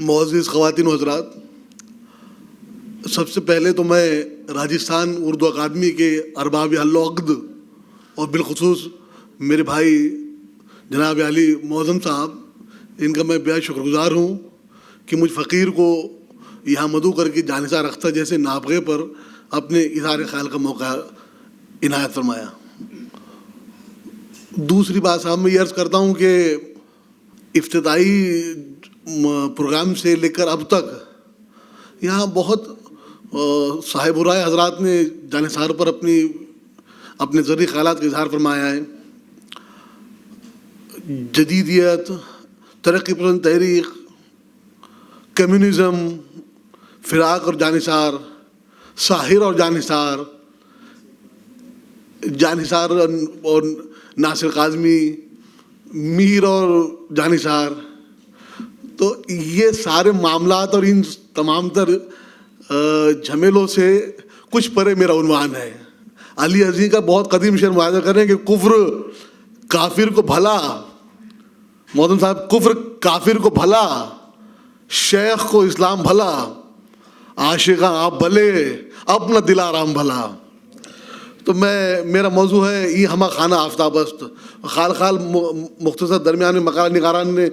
मोअज़्ज़िज़ ख़वातीन व हज़रात, सबसे पहले तो मैं राजस्थान उर्दू अकादमी के अरबाब अल-अक़्द और बिलख़ुसूस मेरे भाई जनाब अली मौज़म साहब, इनका मैं बेहद शुक्रगुज़ार हूँ कि मुझ फ़कीर को यहाँ मदऊ करके जानिसार अख्तर जैसे नाबग़े पर अपने इज़हार ख़याल का मौका इनायत फरमाया। दूसरी बात साहब, मैं ये अर्ज़ करता हूँ कि इफ्तिताई प्रोग्राम से लेकर अब तक यहाँ बहुत साहिब राय हज़रात ने जानिसार पर अपने ज़रूरी ख़यालात का इज़हार फरमाया है। जदीदियत, तरक्की पसंद तहरीक, कम्युनिज़म, फ़िराक और जानिसार, साहिर और जानिसार, जानिसार और नासिर काज़मी, मीर और जानिसार, तो ये सारे मामलात और इन तमाम तर झमेलों से कुछ परे मेरा उन्वान है। अली अज़ी का बहुत कदीम शेर मुआज़ा करें कि कुफ्र काफिर को भला, मौदम साहब, कुफ्र काफिर को भला, शेख को इस्लाम भला, आशिका आप भले, अपना दिल आराम भला। तो मेरा मौजू है ये हमा खाना आफ्ताबस्त। खाल मुख्तसर दरमियान में मकाल निगारान ने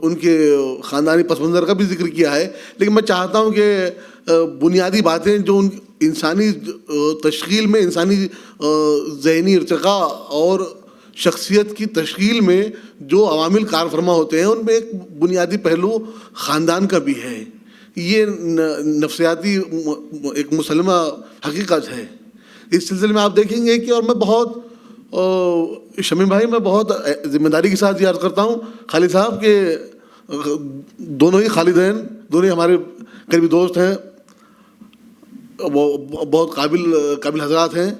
उनके ख़ानदानी पस मंज़र का भी जिक्र किया है, लेकिन मैं चाहता हूँ कि बुनियादी बातें जो उन इंसानी तश्कील में, इंसानी ज़हनी इर्तिक़ा और शख्सियत की तश्कील में जो अवामिल कार फरमा होते हैं, उनमें एक बुनियादी पहलू ख़ानदान का भी है। ये नफ्सियाती एक मुसलमा हकीकत है। इस सिलसिले में आप देखेंगे कि, और मैं बहुत शमीम भाई, मैं बहुत ज़िम्मेदारी के साथ याद करता हूँ खालिद साहब के, दोनों ही खालिदैन, दोनों ही हमारे करीबी दोस्त हैं, वो बहुत काबिल हज़रात हैं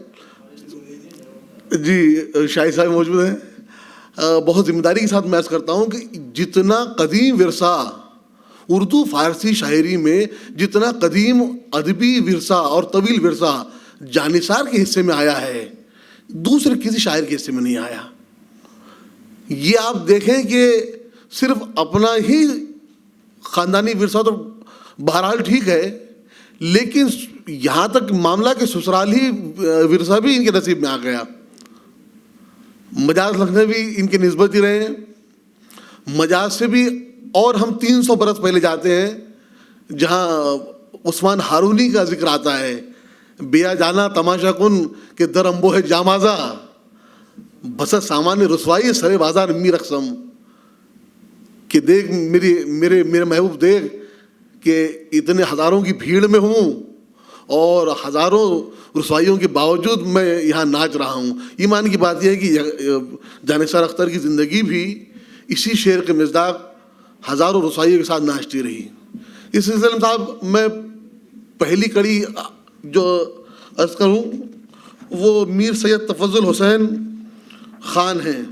जी। शाही साहब मौजूद हैं। बहुत ज़िम्मेदारी के साथ मैं अर्ज़ करता हूँ कि जितना कदीम विरसा उर्दू फ़ारसी शायरी में, जितना कदीम अदबी विरसा और तवील विरसा जानिसार के हिस्से में आया है, दूसरे किसी शायर के हिस्से में नहीं आया। ये आप देखें कि सिर्फ अपना ही ख़ानदानी विरसा तो बहरहाल ठीक है, लेकिन यहाँ तक मामला के ससुराली विरसा भी इनके नसीब में आ गया। मजाज लखनवी इनके निस्बत ही रहे हैं। मजाज से भी और हम 300 बरस पहले जाते हैं, जहाँ उस्मान हारूनी का जिक्र आता है, बेया जाना तमाशा कुन के दर अम्बो है जामाजा, बस सामान्य रसवाई सरे बाजार मीर अक़सम, कि देख मेरे महबूब देख कि इतने हज़ारों की भीड़ में हूँ और हज़ारों रसवाइयों के बावजूद मैं यहाँ नाच रहा हूँ। ईमान की बात यह है कि जानिसार अख्तर की ज़िंदगी भी इसी शेर के मिज़दाक हज़ारों रसवाइयों के साथ नाचती रही। इस सिलसिले में साहब, मैं पहली कड़ी जो अर्ज़ करूँ वो मीर सैयद तफज़्ज़ुल हुसैन ख़ान हैं।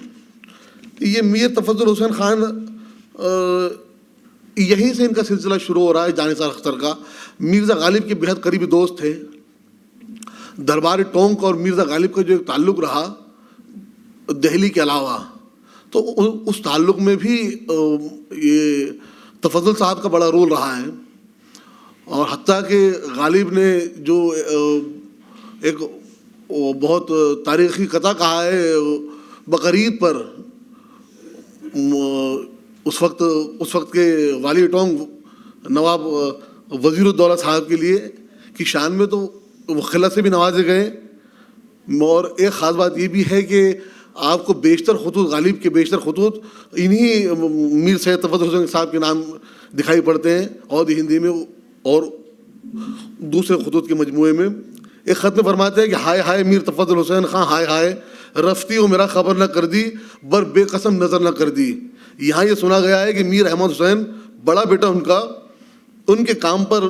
ये मीर तफज़्ज़ुल हुसैन ख़ान, यहीं से इनका सिलसिला शुरू हो रहा है जानिसार अख्तर का। मिर्ज़ा गालिब के बेहद करीबी दोस्त थे। दरबार टोंक और मिर्ज़ा गालिब का जो एक ताल्लुक़ रहा दिल्ली के अलावा, तो उस ताल्लुक़ में भी ये तफज़्ज़ुल साहब का बड़ा रोल रहा है। और हत्ता कि गालिब ने जो एक बहुत तारीख़ी कथा कहा है बकरीद पर, उस वक्त के वाली टोंक नवाब वज़ीरुद्दौला साहब के लिए कि शान में तो वो खिला से भी नवाजे गए। और एक ख़ास बात ये भी है कि आपको बेशतर ख़ुतूत, गालिब के बेशतर ख़ुतूत इन्हीं मीर सैयद तफज़्ज़ुल हुसैन साहब के नाम दिखाई पड़ते हैं, और हिंदी में और दूसरे ख़ुतूत के मजमूए में। एक ख़त में फरमाते हैं कि हाय हाय मीर तफज़्ज़ुल हुसैन ख़ान, हाय हाय रफ्ती हो मेरा ख़बर न कर दी, बर बेकसम नज़र न कर दी। यहाँ ये सुना गया है कि मीर अहमद हुसैन बड़ा बेटा उनका उनके काम पर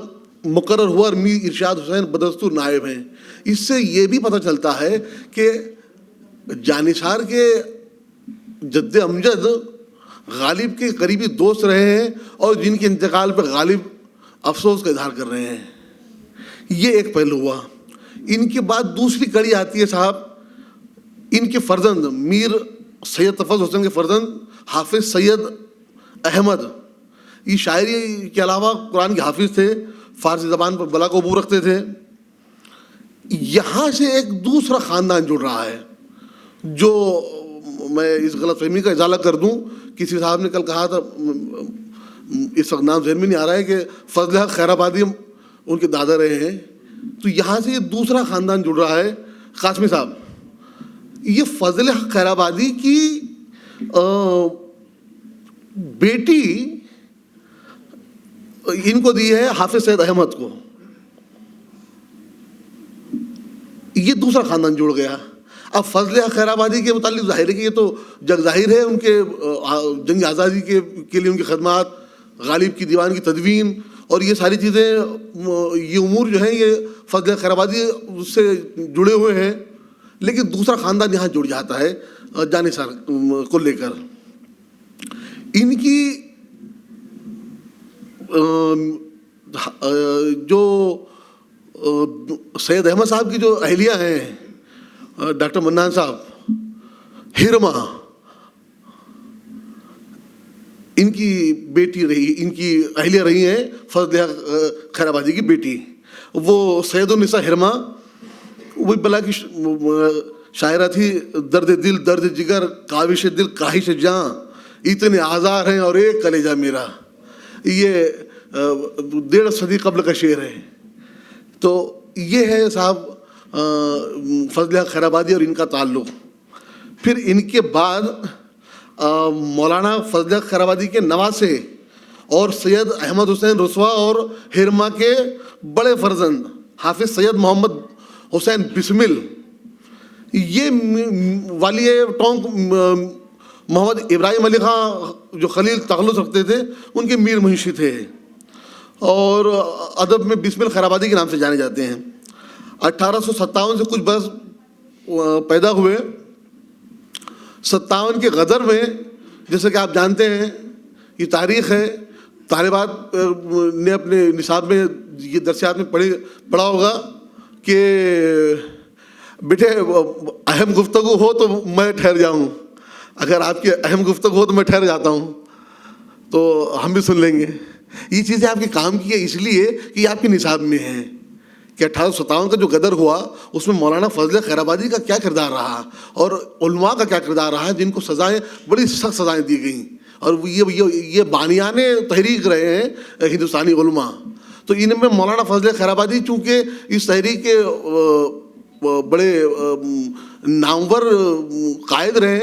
मुकर्रर हुआ और मीर इरशाद हुसैन बदस्तूर नायब हैं। इससे ये भी पता चलता है कि जानिसार के जद्दे अमजद गालिब के करीबी दोस्त रहे हैं और जिनके इंतकाल पर गालिब अफसोस का इजहार कर रहे हैं। ये एक पहलू हुआ। इनके बाद दूसरी कड़ी आती है साहब, इनके फर्जंद मीर सैयद तफज़्ज़ुल हुसैन के फर्जंद हाफिज़ सैयद अहमद, ये शायरी के अलावा कुरान के हाफिज थे, फारसी ज़बान पर बला कबूल रखते थे। यहाँ से एक दूसरा ख़ानदान जुड़ रहा है, जो मैं इस गलतफहमी का इजाला कर दूं, किसी साहब ने कल कहा था, इस वक्त नाम ज़हन में नहीं आ रहा है, कि फजल हक खैराबादी उनके दादा रहे हैं। तो यहाँ से ये दूसरा ख़ानदान जुड़ रहा है। कासमी साहब, ये फजल हक खैराबादी की बेटी इनको दी है हाफिज सैयद अहमद को, ये दूसरा ख़ानदान जुड़ गया। अब फजल हक खैराबादी के मुतालिक ज़ाहिर है कि ये तो जग ज़ाहिर है, उनके जंग आज़ादी के लिए उनकी खदमात, गालिब की दीवान की तदवीन और ये सारी चीज़ें, ये उमूर जो हैं, ये फजल हक खैराबादी से जुड़े हुए हैं। लेकिन दूसरा ख़ानदान यहाँ जुड़ जाता है जानिसार को लेकर। इनकी जो सैयद अहमद साहब की जो अहलिया हैं, डॉक्टर मन्नान साहब, हिरमा, इनकी बेटी रही, इनकी अहलिया रही हैं फजल हक खैराबादी की बेटी। वो सैयदुन्निसा हिरमा, वही बला की शायरा थी, दर्द दिल दर्द जिगर काविश दिल काहिश जां, इतने आज़ार हैं और एक कलेजा मेरा। ये 1.5 सदी कबल का शेर है। तो ये है साहब फजल हक खैराबादी और इनका ताल्लुक़। फिर इनके बाद मौलाना फजल हक खैराबादी के नवासे और सैयद अहमद हुसैन रुसवा और हिरमा के बड़े फर्जंद हाफिज सैयद मोहम्मद हुसैन बिस्मिल, ये वाली टोंक मोहम्मद इब्राहिम अली खां जो खलील तखल्लुस रखते थे, उनके मीर मुंशी थे और अदब में बिस्मिल खैराबादी के नाम से जाने जाते हैं। 1857 से कुछ बरस पैदा हुए। 57 के गदर में, जैसे कि आप जानते हैं, ये तारीख़ है, तालिबात ने अपने निसाब में ये दरसियात में पढ़ा होगा कि बेटे अहम गुफ्तगू हो तो मैं ठहर जाऊँ, अगर आपकी अहम गुफ्तगू हो तो मैं ठहर जाता हूँ, तो हम भी सुन लेंगे। ये चीज़ें आपके काम की है इसलिए कि आपके निसाब में है कि 1857 का जो गदर हुआ उसमें मौलाना फजल खैराबादी का क्या किरदार रहा और उलमा का क्या किरदार रहा, जिनको सज़ाएँ, बड़ी सख्त सज़ाएँ दी गई और ये बानियाने तहरीक रहे हैं हिंदुस्तानी उलमा। तो इनमें मौलाना फजल खैराबादी चूँकि इस तहरीक के बड़े नामवर कायद रहे,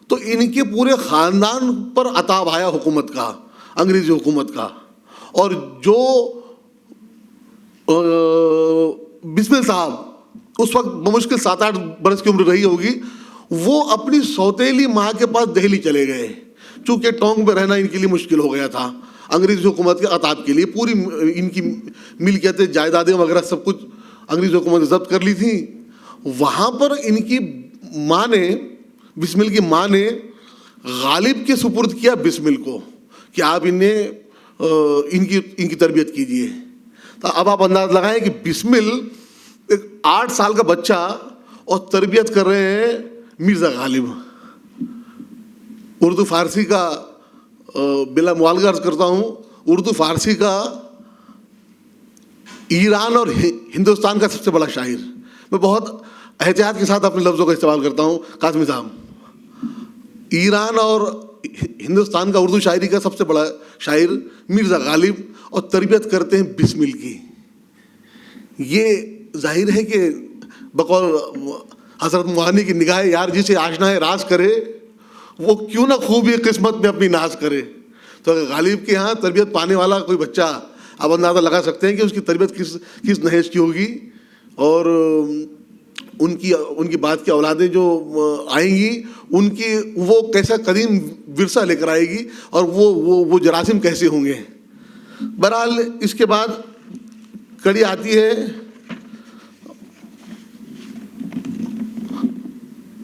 तो इनके पूरे ख़ानदान पर अताब आया हुकूमत का, अंग्रेज़ी हुकूमत का। और जो बिस्मिल साहब उस वक्त बमुश्किल 7-8 बरस की उम्र रही होगी, वो अपनी सौतेली माँ के पास दिल्ली चले गए, चूँकि टोंक में रहना इनके लिए मुश्किल हो गया था अंग्रेज़ी हुकूमत के अताब के लिए। पूरी इनकी मिल्कियतें, जायदादें वगैरह सब कुछ अंग्रेज़ी हुकूमत ने जब्त कर ली थी। वहाँ पर इनकी माँ ने, बिस्मिल की माँ ने गालिब के सुपुर्द किया बिस्मिल को कि आप इन्हें इनकी तरबियत कीजिए। तो अब आप अंदाज़ लगाएं कि बिस्मिल एक 8 साल का बच्चा और तरबियत कर रहे हैं मिर्ज़ा गालिब। उर्दू फ़ारसी का बिला मुबालगा अर्ज़ करता हूँ, उर्दू फ़ारसी का ईरान और हिंदुस्तान का सबसे बड़ा शायर। मैं बहुत एहतियात के साथ अपने लफ्ज़ों का इस्तेमाल करता हूँ कासमी साहब। ईरान और हिंदुस्तान का उर्दू शायरी का सबसे बड़ा शायर मिर्ज़ा गालिब, और तरबियत करते हैं बिस्मिल की। ये जाहिर है कि बकौल हज़रत मुहानी की निगाह यार जिसे आशनाए राज करे, वो क्यों ना खूबी किस्मत में अपनी नाज करे। तो अगर गालिब के यहाँ तरबियत पाने वाला कोई बच्चा, आप अंदाज़ा लगा सकते हैं कि उसकी तरबियत किस नहेज की होगी, और उनकी बात की औलादें जो आएंगी उनकी वो कैसा कदीम विरसा लेकर आएगी और वो जरासीम कैसे होंगे। बहरहाल इसके बाद कड़ी आती है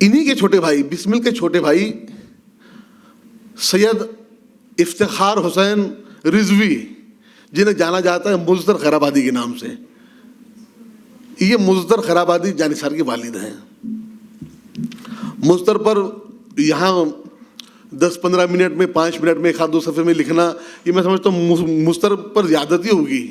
इन्हीं के छोटे भाई, बिस्मिल के छोटे भाई सैयद इफ्तिखार हुसैन रिजवी, जिन्हें जाना जाता है मुज़्ज़र खैराबादी के नाम से। ये मुज़्ज़र खैराबादी जानिसार के वालिद हैं। मुज़्ज़र पर यहाँ 10-15 मिनट में, 5 मिनट में, एक आध दो सफ़े में लिखना, ये मैं समझता हूँ मुस्तर पर ज़्यादती होगी।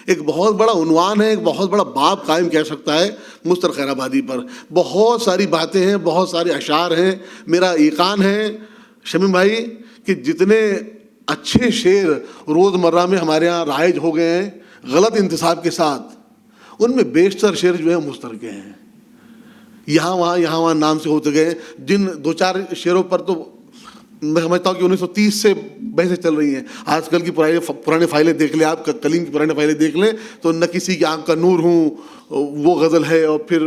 एक बहुत बड़ा उन्वान है, एक बहुत बड़ा बाब कायम कह सकता है मुस्तर खैराबादी पर। बहुत सारी बातें हैं, बहुत सारे अशार हैं। मेरा ईकान है शमीम भाई कि जितने अच्छे शेर रोज़मर्रा में हमारे यहाँ राइज हो गए हैं गलत इंतसाब के साथ, उनमें बेशतर शेर जो है मुस्तर के हैं। यहाँ वहाँ नाम से होते गए। जिन 2-4 शेरों पर तो मैं समझता हूँ कि 1930 से बहसें चल रही हैं। आजकल की पुरानी फाइलें देख लें आप, कलीम की पुरानी फाइलें देख लें तो न किसी की आंख का नूर हूँ वो गज़ल है, और फिर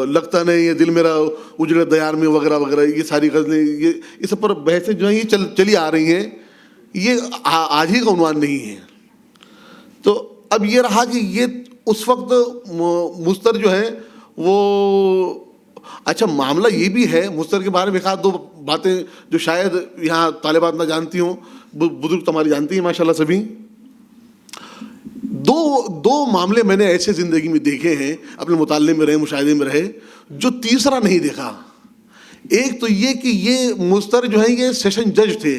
लगता नहीं ये दिल मेरा उजड़े दयार में वगैरह वगैरह, ये सारी गज़लें, ये सब पर बहसें जो हैं ये चली आ रही हैं। ये आज ही का उन्वान नहीं है। तो अब ये रहा कि ये उस वक्त मुस्तर जो है वो, अच्छा मामला ये भी है मुस्तर के बारे में एक आध दो बातें जो शायद यहाँ तालिबात ना जानती हूँ, बुजुर्ग तुम्हारी जानती हैं माशाल्लाह सभी। दो मामले मैंने ऐसे ज़िंदगी में देखे हैं, अपने मुताले में रहे, मुशाहिदे में रहे, जो तीसरा नहीं देखा। एक तो ये कि ये मुस्तर जो है ये सेशन जज थे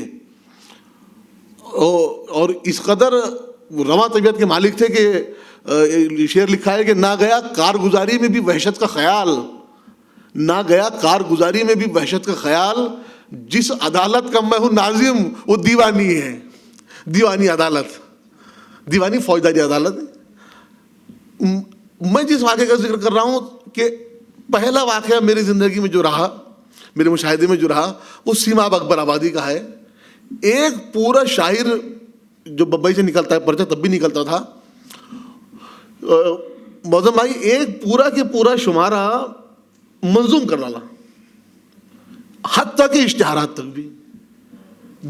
और इस कदर रवा तबीयत के मालिक थे कि शेर लिखा है कि ना गया कारगुजारी में भी वहशत का ख्याल, ना गया कारगुजारी में भी वहशत का ख्याल, जिस अदालत का मैं हूँ नाजिम वो दीवानी है। दीवानी अदालत, दीवानी फौजदारी अदालत। मैं जिस वाक़े का जिक्र कर रहा हूँ कि पहला वाक़या मेरी ज़िंदगी में जो रहा, मेरे मुशाहिदे में जो रहा, वो सीमाब अकबर आबादी का है। एक पूरा शायर जो बम्बई से निकलता है, पर्चा तब भी निकलता था मौजम भाई, एक पूरा के पूरा शुमारा मंजूम कर डाला, हत्ता के इश्तिहारात तक भी।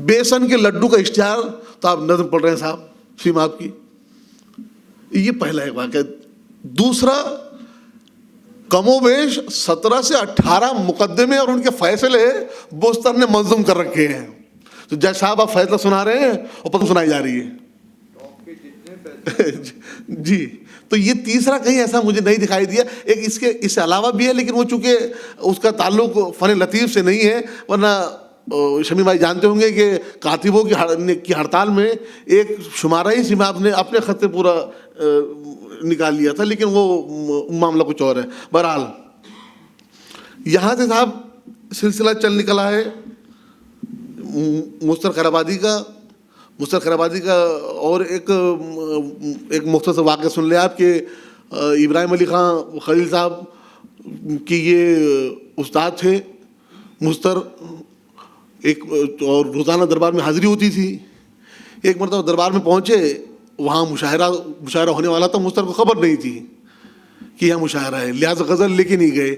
बेसन के लड्डू का इश्तिहार तो आप नज़म पढ़ रहे हैं साहब सीमाब की। ये पहला एक वाक़या। दूसरा, कमोबेश 17 से 18 मुकदमे और उनके फैसले मुस्तर ने मंजूम कर रखे हैं। तो जज साहब आप फैसला सुना रहे हैं और पता सुनाई जा रही है जी। तो ये तीसरा कहीं ऐसा मुझे नहीं दिखाई दिया। एक इसके अलावा भी है, लेकिन वो चूँकि उसका ताल्लुक फ़न लतीफ़ से नहीं है, वरना शमी भाई जानते होंगे कि कातिबों की हड़ताल में एक शुमारा ही सीमाब ने अपने ख़त से पूरा निकाल लिया था, लेकिन वो मामला कुछ और है। बहरहाल यहाँ से साहब सिलसिला चल निकला है मुस्तर खैराबादी का। और एक मुख्तसर वाक़या सुन ले आप कि इब्राहिम अली ख़ान खलील साहब की ये उस्ताद थे मुस्तर, एक और रोज़ाना दरबार में हाज़िरी होती थी। एक मरतबा दरबार में पहुँचे, वहाँ मुशायरा होने वाला था, मुस्तर को ख़बर नहीं थी कि यहाँ मुशायरा है, लिहाजा गज़ल लेके नहीं गए।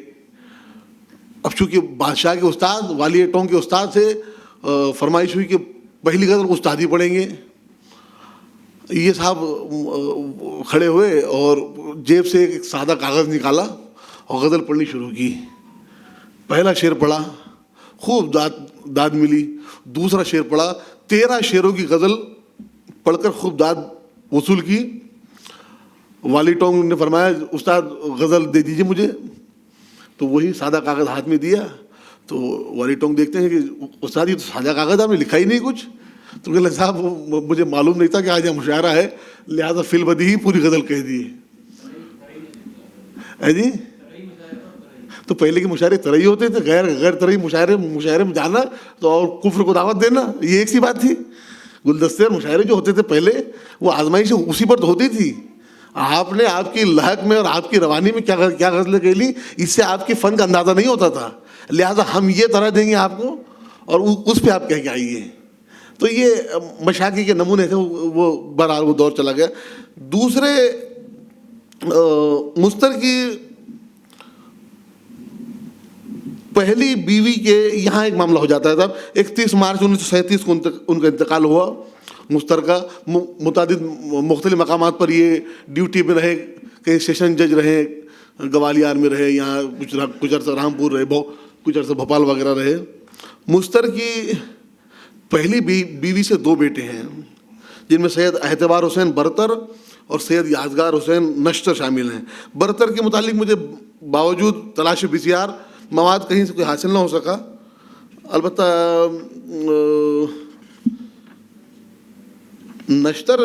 अब चूँकि बादशाह के उस्ताद, वाली टोंग के उस्ताद से फरमाइश हुई कि पहली गज़ल उस्ताद ही पढ़ेंगे। ये साहब खड़े हुए और जेब से एक सादा कागज़ निकाला और गज़ल पढ़नी शुरू की। पहला शेर पढ़ा, खूब दाद मिली। दूसरा शेर पढ़ा, 13 शेरों की गज़ल पढ़कर खूब दाद वसूल की। वाली टोंग ने फरमाया उस्ताद गज़ल दे दीजिए मुझे। तो वही सादा कागज़ हाथ में दिया। तो वाली टोंग देखते हैं कि उस्ताद ये तो सादा कागज़ आपने लिखा ही नहीं कुछ। तो कहले साहब मुझे मालूम नहीं था कि आज यहाँ मुशायरा है, लिहाजा फिलबदी ही पूरी गज़ल कह दी है जी। तो पहले के मुशायरे तरही होते थे, गैर तरही मुशायरे में जाना तो और कुफ्र को दावत देना, ये एक सी बात थी। गुलदस्ते और मुशायरे जो होते थे पहले, वो आजमाइश उसी पर तो होती थी। आपने आपकी लहक में और आपकी रवानी में क्या गज़लें कह ली, इससे आपके फ़न का अंदाज़ा नहीं होता था। लिहाजा हम ये तरह देंगे आपको और उस पर आप कह के आइए। तो ये मशाकी के नमूने थे, वो बहरहाल वो दौर चला गया। दूसरे मुस्तर की पहली बीवी के यहाँ एक मामला हो जाता है साहब। 31 मार्च 1937 को उनका इंतकाल हुआ। मुस्तर का मुतादिद मुख्तलिफ मकामात पर ये ड्यूटी में रहे, कहीं सेशन जज रहे, ग्वालियर में रहे, यहाँ कुछ अर्सा रामपुर रहे, कुछ अर्सा भोपाल वगैरह रहे। मुस्तर की पहली बीवी से 2 बेटे हैं, जिनमें सैयद एतबार हुसैन बरतर और सैयद यादगार हुसैन नश्तर शामिल हैं। बरतर के मुतालिक मुझे बावजूद तलाश बिसियार मवाद कहीं से कोई हासिल ना हो सका। अलबत्ता नश्तर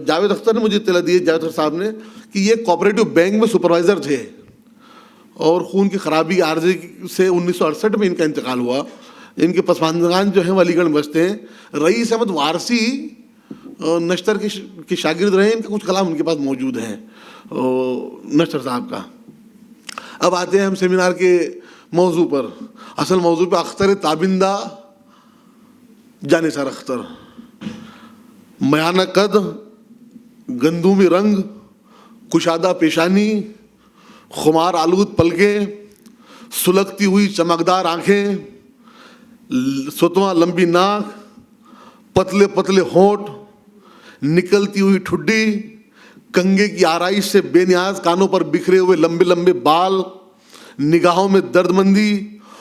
जावेद अख्तर ने मुझे इत्तला दी, जावेद अख्तर साहब ने, कि ये कोऑपरेटिव बैंक में सुपरवाइज़र थे और खून की खराबी आर्जे से 1968 में इनका इंतकाल हुआ। इनके पसमानदगान जो हैं वो अलीगढ़ में बसते हैं। रईस अहमद वारसी नश्तर के शागिर्द रहे। इनका कुछ कलाम उनके पास मौजूद हैं नश्तर साहब का। अब आते हैं हम सेमिनार के मौजू पर। असल मौजू पर अख्तर ताबिंदा जानिसार अख्तर, मयाना कद, गंदूमी रंग, कुशादा पेशानी, खुमार आलूद पलकें, सुलगती हुई चमकदार आंखें, सुतवा लंबी नाक, पतले पतले होंठ, निकलती हुई ठुड्डी, कंगे की आराइश से बेनियाज कानों पर बिखरे हुए लंबे लंबे बाल, निगाहों में दर्दमंदी,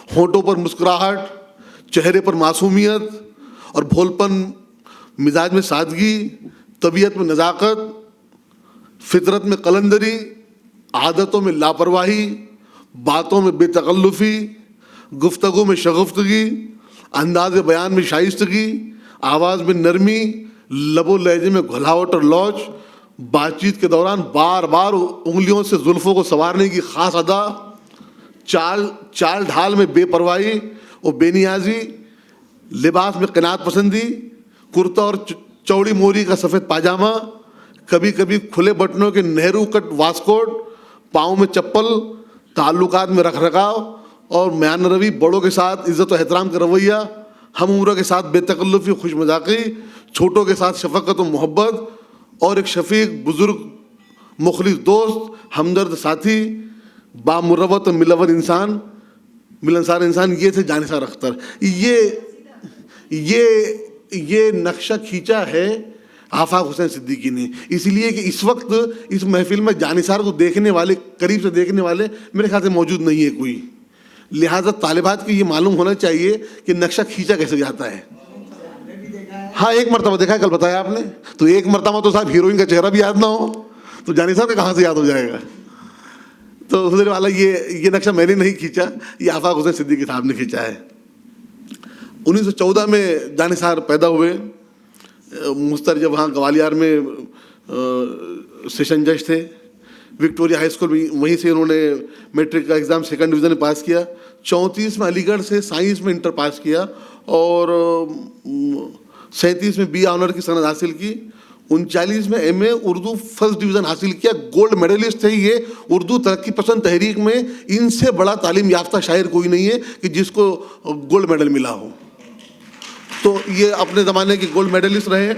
होंठों पर मुस्कुराहट, चेहरे पर मासूमियत और भोलपन, मिजाज में सादगी, तबीयत में नज़ाकत, फितरत में कलंदरी, आदतों में लापरवाही, बातों में बेतकल्लुफ़ी, गुफ्तगू में शगुफ्तगी, अंदाज़ बयान में शाइस्तगी, आवाज़ में नरमी, लबो लहजे में घुलावट और लौच, बातचीत के दौरान बार बार उंगलियों से जुल्फ़ों को संवारने की ख़ास अदा, चाल ढाल में बेपरवाही और बेनियाजी, लिबास में क़नात पसंदी, कुर्ता और चौड़ी मोरी का सफ़ेद पाजामा, कभी कभी खुले बटनों के नेहरू कट वास्कोट, पाँव में चप्पल, ताल्लुकात में रखरखाव और म्यान रवि, बड़ों के साथ इज़्ज़त और एहतराम का रवैया, हम उम्र के साथ बेतकल्लुफ़ी खुश मजाकी, छोटों के साथ शफ़क़त और मोहब्बत और एक शफ़ीक बुज़ुर्ग मुखलिस दोस्त, हमदर्द साथी, बामुरवत मिलवर इंसान, मिलनसार इंसान, ये थे जानिसार अख्तर। ये नक्शा खींचा है आफाक हुसैन सिद्दीकी ने, इसलिए कि इस वक्त इस महफिल में जानिसार को देखने वाले, करीब से देखने वाले मेरे ख्याल से मौजूद नहीं है कोई। लिहाजा तालिबात को ये मालूम होना चाहिए कि नक्शा खींचा कैसे जाता है। हाँ, एक मरतबा देखा है, कल बताया आपने। तो एक मरतबा तो साहब हीरोइन का चेहरा भी याद ना हो तो जानिसार का कहाँ से याद हो जाएगा। तो हुजूर वाला ये नक्शा मैंने नहीं खींचा, ये आफाक हुसैन सिद्दीकी साहब ने खींचा है। 1914 में जानिसार पैदा हुए। मुस्तर जब वहाँ ग्वालियर में सेशन जज थे, विक्टोरिया हाई स्कूल में वहीं से उन्होंने मैट्रिक का एग्ज़ाम सेकंड डिवीज़न में पास किया। 34 में अलीगढ़ से साइंस में इंटर पास किया और 37 में बी ऑनर की सनद हासिल की। 39 में एमए उर्दू फर्स्ट डिवीज़न हासिल किया। गोल्ड मेडलिस्ट थे ये उर्दू तरक्की पसंद तहरीक में। इनसे बड़ा तालीम याफ्ता शायर कोई नहीं है कि जिसको गोल्ड मेडल मिला हो। तो ये अपने ज़माने के गोल्ड मेडलिस्ट रहे।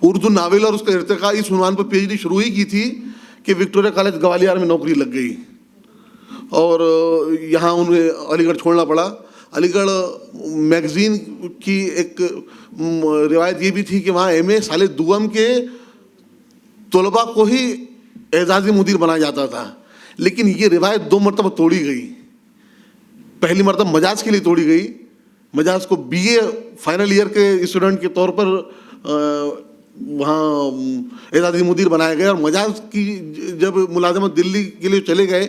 उर्दू नावल और उसका इर्तिका इस उन्वान पर पीएचडी शुरू ही की थी कि विक्टोरिया कॉलेज ग्वालियर में नौकरी लग गई और यहाँ उन्हें अलीगढ़ छोड़ना पड़ा। अलीगढ़ मैगज़ीन की एक रिवायत ये भी थी कि वहाँ एमए साले दुआम के तलबा को ही एजाज़ी मुदीर बनाया जाता था, लेकिन ये रिवायत 2 मरतबा तोड़ी गई। पहली मरतबा मजाज के लिए तोड़ी गई। मजाज को बीए फाइनल ईयर के स्टूडेंट के तौर पर वहाँ एजाज़ी मुदीर बनाया गया और मजाज की जब मुलाजमत दिल्ली के लिए चले गए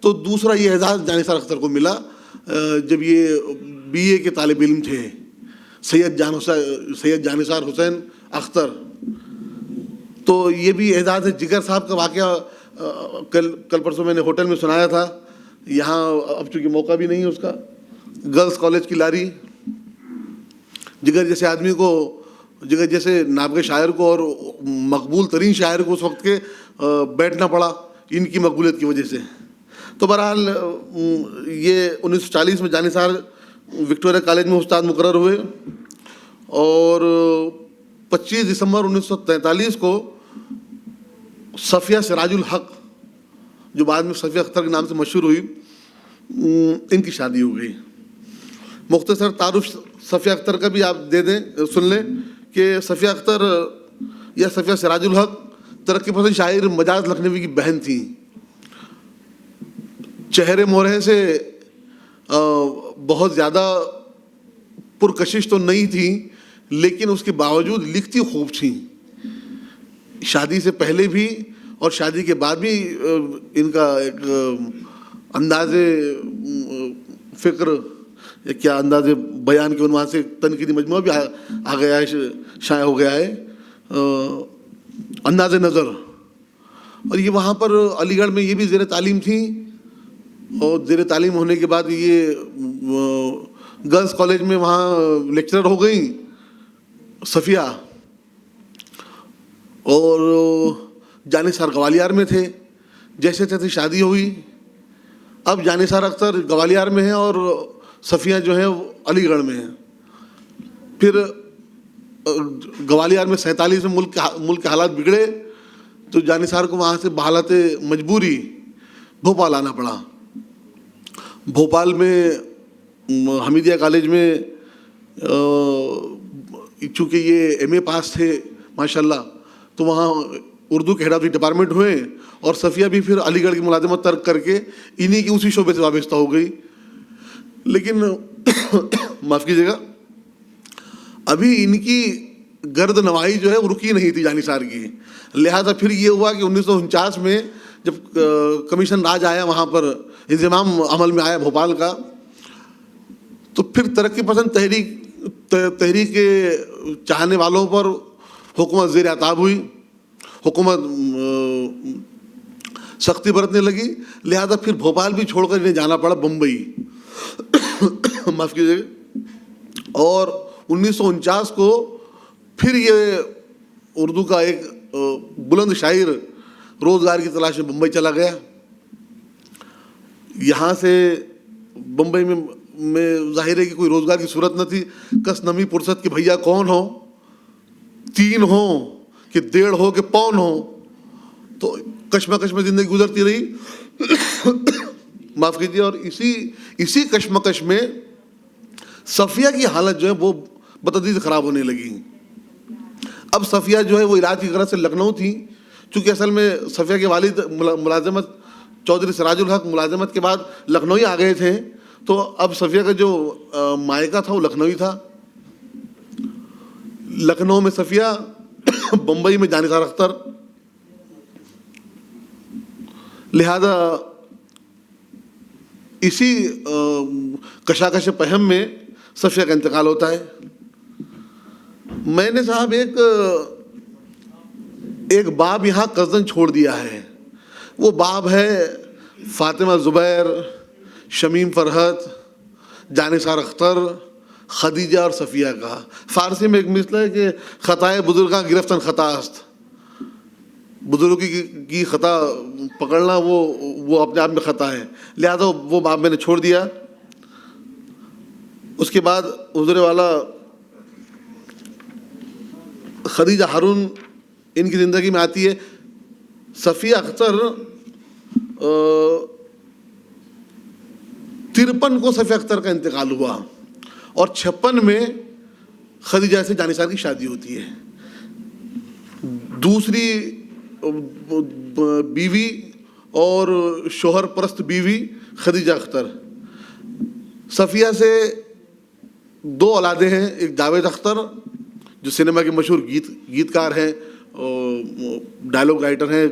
तो दूसरा ये एजाज़ जानिसार अख्तर को मिला जब ये बीए के तालिब इल्म थे, सैयद जानिसार हुसैन अख्तर। तो ये भी एजाज़ है। जिगर साहब का वाक़या कल परसों मैंने होटल में सुनाया था। यहाँ अब चूँकि मौका भी नहीं है उसका। गर्ल्स कॉलेज की लारी, जिगर जैसे आदमी को, जिगर जैसे नाबगे शायर को और मकबूल तरीन शायर को उस वक्त के बैठना पड़ा इनकी मकबूलियत की वजह से। तो बहरहाल ये 1940 में जानिसार विक्टोरिया कॉलेज में उस्ताद मुकर्रर हुए और 25 दिसंबर 1943 को सफ़िया सिराजुल हक, जो बाद में सफ़िया अख्तर के नाम से मशहूर हुई, इनकी शादी हो गई। मुख्तसर तारुफ सफ़िया अख्तर का भी आप दे दें, सुन लें कि सफ़िया अख्तर या सफ़िया सिराजुल हक तरक्की पसंद शायर मजाज लखनवी की बहन थी। चेहरे मोहरे से बहुत ज़्यादा पुरकशिश तो नहीं थी, लेकिन उसके बावजूद लिखती खूब थी। शादी से पहले भी और शादी के बाद भी इनका एक अंदाज़े फ़िक्र या क्या अंदाज़े बयान के उन्वान से तनकीदी मजमूआ भी आ गया है, शाया हो गया है, अंदाज़े नज़र। और ये वहाँ पर अलीगढ़ में ये भी ज़ेर तालीम थी, और ज़ेर तालीम होने के बाद ये गर्ल्स कॉलेज में वहाँ लेक्चरर हो गई सफ़िया, और जानिसार ग्वालियर में थे। जैसे तैसे शादी हुई, अब जानिसार अख्तर ग्वालियर में है और सफ़िया जो है अलीगढ़ में है। फिर ग्वालियर में 47 में मुल्क के हालात बिगड़े तो जानिसार को वहाँ से बहालत मजबूरी भोपाल आना पड़ा। भोपाल में हमीदिया कॉलेज में चूँकि ये एमए पास थे माशाल्लाह, तो वहाँ उर्दू के हेड ऑफ द डिपार्टमेंट हुए, और सफ़िया भी फिर अलीगढ़ की मुलाजमत तर्क करके इन्हीं की उसी शोबे से वाबस्ता हो गई। लेकिन माफ़ कीजिएगा, अभी इनकी गर्द नवाही जो है वो रुकी नहीं थी जानिसार की। लिहाजा फिर ये हुआ कि 1949 में जब कमीशन राज आया, वहाँ पर इंतज़ाम अमल में आया भोपाल का, तो फिर तरक्की पसंद तहरीक के चाहने वालों पर हुकूमत ज़ेर अताब हुई, हुकूमत सख्ती बरतने लगी। लिहाजा फिर भोपाल भी छोड़कर इन्हें जाना पड़ा बम्बई। माफ़ कीजिएगा। और 1949 को फिर ये उर्दू का एक बुलंद शायर रोज़गार की तलाश में बम्बई चला गया। यहाँ से बम्बई में जाहिर है कि कोई रोज़गार की सूरत न थी। कस नमी पुरसत के भैया कौन हो, 3 हो कि 1.5 हो कि पौन हो, तो कश्मकश में ज़िंदगी गुजरती रही। माफ़ कीजिए। और इसी कश्मकश में सफ़िया की हालत जो है वो बतदरीज ख़राब होने लगी। अब सफ़िया जो है वो इलाज की गरज से लखनऊ थी, चूँकि असल में सफ़िया के वालिद मुलाजमत चौधरी सिराजुल हक मुलाजमत के बाद लखनऊ ही आ गए थे, तो अब सफ़िया का जो मायका था वो लखनऊ ही था। लखनऊ में सफ़िया, बम्बई में जानिसार अख्तर। लिहाजा इसी कशाकश पहम में सफ़िया का इंतकाल होता है। मैंने साहब एक बाब यहाँ कज़न छोड़ दिया है। वो बाब है फ़ातिमा ज़ुबैर, शमीम फ़रहत, जानिसार अख्तर, खदीजा और सफ़िया का। फ़ारसी में एक मिसल है कि ख़ताए बुज़ुर्गा गिरफ्तन ख़तास्त। बुज़ुर्ग की ख़ता पकड़ना वो अपने आप में ख़ता है। लिहाजा वो बाब मैंने छोड़ दिया। उसके बाद हुज़ूर वाला खदीजा हारून इनकी ज़िंदगी में आती है। सफ़िया अख्तर 53 को सफ़िया अख्तर का इंतकाल हुआ, और 56 में खदीजा से जानिसार की शादी होती है। दूसरी बीवी और शोहर परस्त बीवी खदीजा अख्तर। सफ़िया से 2 औलादें हैं, एक जावेद अख्तर जो सिनेमा के मशहूर गीतकार हैं, डायलॉग राइटर हैं,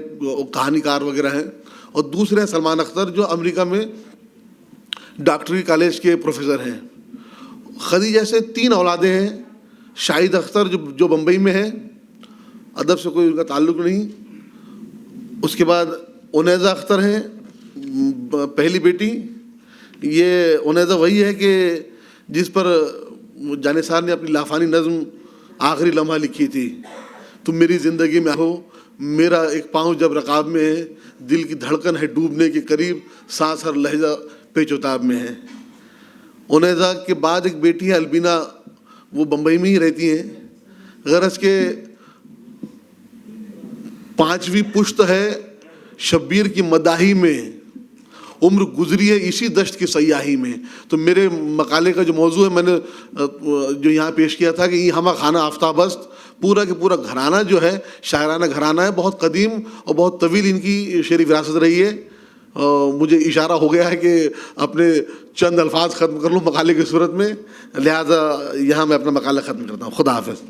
कहानीकार वगैरह हैं, और दूसरे हैं सलमान अख्तर जो अमेरिका में डॉक्टरी कॉलेज के प्रोफेसर हैं। खदीजा से 3 औलादें हैं। शाहिद अख्तर जो बम्बई में है, अदब से कोई उनका ताल्लुक़ नहीं। उसके बाद उनैज़ा अख्तर हैं, पहली बेटी। ये उनैज़ा वही है कि जिस पर जानिसार ने अपनी लाफानी नज़्म आखिरी लम्हा लिखी थी, तुम मेरी ज़िंदगी में हो, मेरा एक पाँव जब रकाब में है, दिल की धड़कन है डूबने के करीब, सांस हर लहजा पेचोताब में है। उनैज़ा के बाद एक बेटी है अलबीना, वो बम्बई में ही रहती हैं। गरज के 5वीं पुश्त है शब्बीर की मदाही में, उम्र गुजरी है इसी दश्त की सयाही में। तो मेरे मकाले का जो मौजू है मैंने जो यहाँ पेश किया था कि ये हमा खाना आफ्ताबस्त, पूरा के पूरा घराना जो है शायराना घराना है, बहुत कदीम और बहुत तवील इनकी शेरी विरासत रही है। मुझे इशारा हो गया है कि अपने चंद अल्फाज ख़त्म कर लूँ मकाले की सूरत में, लिहाजा यहाँ मैं अपना मकाला ख़त्म करता हूँ। खुदा हाफ़िज़।